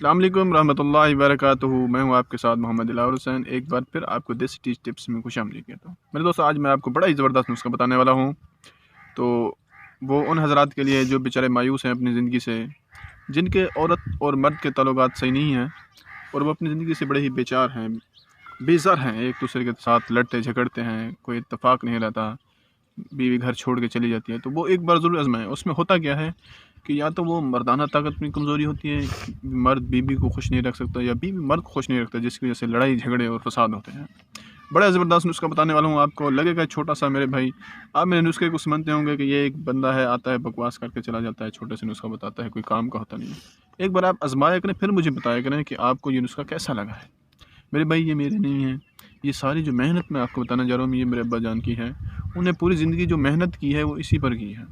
अस्सलाम वालेकुम रहमतुल्लाहि वबरकातुहू। मैं हूं आपके साथ मोहम्मद दिलावर हुसैन। एक बार फिर आपको देसी टीच टिप्स में खुशामदीद कहता हूं। मेरे दोस्तों, आज मैं आपको बड़ा ही ज़बरदस्त नुस्खा बताने वाला हूं। तो वो उन हज़रात के लिए जो बेचारे मायूस हैं अपनी ज़िंदगी से, जिनके औरत और मर्द के ताल्लुकात सही नहीं हैं और वो अपनी ज़िंदगी से बड़े ही बेचार हैं, बेज़र हैं, एक दूसरे के साथ लड़ते झगड़ते हैं, कोई इत्तेफाक नहीं रहता, बीवी घर छोड़ के चली जाती है। तो वो एक बार ज़रूर आजमाएं। उसमें होता क्या है कि या तो वो मर्दाना ताकत में कमज़ोरी होती है, मर्द बीवी को खुश नहीं रख सकता, या बीवी मर्द को खुश नहीं रखता, जिसकी वजह से लड़ाई झगड़े और फसाद होते हैं। बड़ा ज़बरदस्त नुस्खा बताने वाला हूँ आपको। लगेगा छोटा सा मेरे भाई, आप मेरे नुस्खे को समझते होंगे कि ये एक बंदा है, आता है बकवास करके चला जाता है, छोटे से नुस्खा बताता है, कोई काम का होता नहीं है। एक बार आप आजमाया करें, फिर मुझे बताया करें कि आपको ये नुस्खा कैसा लगा है। मेरे भाई, ये मेरे नहीं है, ये सारी जो मेहनत मैं आपको बताने जा रहा हूँ, ये मेरे अब्बा जान की है। उन्हें पूरी ज़िंदगी जो मेहनत की है वो इसी पर की है,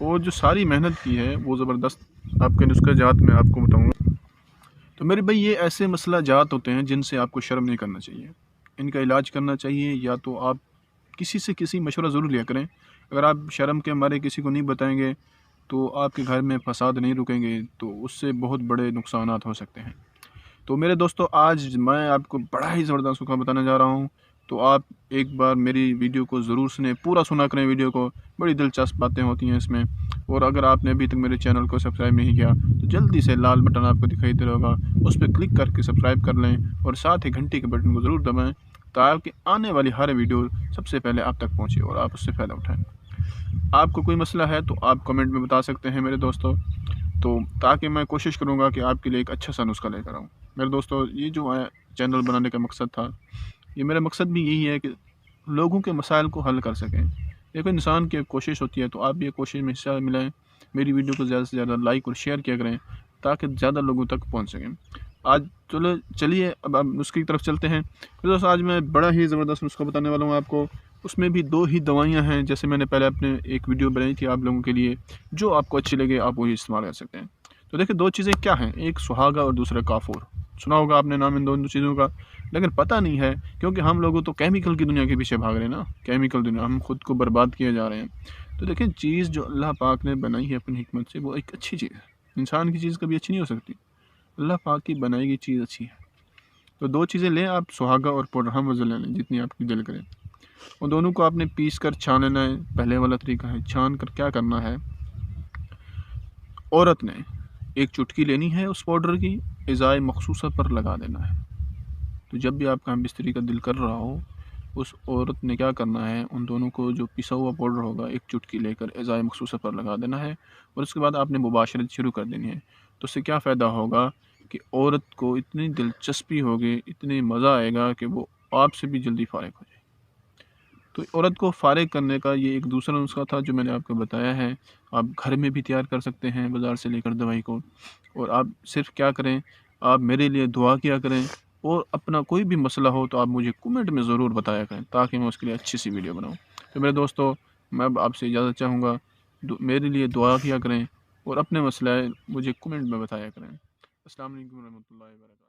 और जो सारी मेहनत की है वो ज़बरदस्त आपके नुस्खे जात में आपको बताऊँगा। तो मेरे भाई, ये ऐसे मसला जात होते हैं जिनसे आपको शर्म नहीं करना चाहिए। इनका इलाज करना चाहिए, या तो आप किसी मशवरा ज़रूर लिया करें। अगर आप शर्म के मारे किसी को नहीं बताएंगे तो आपके घर में फसाद नहीं रुकेंगे, तो उससे बहुत बड़े नुकसानात हो सकते हैं। तो मेरे दोस्तों, आज मैं आपको बड़ा ही ज़बरदस्त नुस्खा बताने जा रहा हूँ। तो आप एक बार मेरी वीडियो को ज़रूर सुनें, पूरा सुना करें वीडियो को। बड़ी दिलचस्प बातें होती हैं इसमें। और अगर आपने अभी तक मेरे चैनल को सब्सक्राइब नहीं किया तो जल्दी से लाल बटन आपको दिखाई दे रहा होगा, उस पर क्लिक करके सब्सक्राइब कर लें, और साथ ही घंटी के बटन को ज़रूर दबाएँ, ताकि आने वाली हर वीडियो सबसे पहले आप तक पहुँचे और आप उससे फ़ायदा उठाएँ। आपको कोई मसला है तो आप कमेंट में बता सकते हैं मेरे दोस्तों, तो ताकि मैं कोशिश करूँगा कि आपके लिए एक अच्छा सा नुस्खा लेकर आऊँ। मेरे दोस्तों, ये जो है चैनल बनाने का मकसद था, ये मेरा मकसद भी यही है कि लोगों के मसाइल को हल कर सकें। देखो, इंसान की कोशिश होती है, तो आप भी ये कोशिश में हिस्सा मिलें। मेरी वीडियो को ज़्यादा से ज़्यादा लाइक और शेयर किया करें, ताकि ज़्यादा लोगों तक पहुँच सकें। आज चलिए अब नुस्खे की तरफ चलते हैं। तो दोस्तों, आज मैं बड़ा ही ज़बरदस्त नुस्खा बताने वाला हूँ आपको। उसमें भी 2 ही दवाइयाँ हैं, जैसे मैंने पहले अपने एक वीडियो बनाई थी आप लोगों के लिए। जो आपको अच्छी लगे आप वही इस्तेमाल कर सकते हैं। तो देखिए, 2 चीज़ें क्या हैं, एक सुहागा और दूसरा काफूर। सुना होगा आपने नाम इन दोनों चीज़ों का, लेकिन पता नहीं है, क्योंकि हम लोगों तो केमिकल की दुनिया के पीछे भाग रहे हैं ना। केमिकल दुनिया, हम खुद को बर्बाद किए जा रहे हैं। तो देखिए, चीज़ जो अल्लाह पाक ने बनाई है अपनी हिकमत से, वो एक अच्छी चीज़ है। इंसान की चीज़ कभी अच्छी नहीं हो सकती, अल्लाह पाक की बनाई गई चीज़ अच्छी है। तो 2 चीज़ें लें आप, सुहागा और पाउडर, हम वज़न ले लें जितनी आपकी दिल करे। उन दोनों को आपने पीस कर छान लेना है। पहले वाला तरीका है, छान कर क्या करना है, औरत ने एक चुटकी लेनी है उस पाउडर की, इज़ाए मखसूसा पर लगा देना है। तो जब भी आपका बिस्तरी का दिल कर रहा हो, उस औरत ने क्या करना है, उन दोनों को जो पिसा हुआ पाउडर होगा एक चुटकी लेकर इज़ाए मखसूसा पर लगा देना है, और उसके बाद आपने मुबाशरत शुरू कर देनी है। तो उससे क्या फ़ायदा होगा कि औरत को इतनी दिलचस्पी होगी, इतनी मज़ा आएगा कि वो आपसे भी जल्दी फ़ारिग हो जाए। तो औरत को फ़ारिग करने का ये एक दूसरा नुस्खा था जो मैंने आपको बताया है। आप घर में भी तैयार कर सकते हैं बाज़ार से लेकर दवाई को। और आप सिर्फ़ क्या करें, आप मेरे लिए दुआ किया करें, और अपना कोई भी मसला हो तो आप मुझे कमेंट में ज़रूर बताया करें, ताकि मैं उसके लिए अच्छी सी वीडियो बनाऊँ। तो मेरे दोस्तों, मैं अब आपसे इजाज़त चाहूँगा। मेरे लिए दुआ किया करें और अपने मसला मुझे कमेंट में बताया करें। अस्सलाम वालेकुम रहमतुल्लाहि व बरकातहू।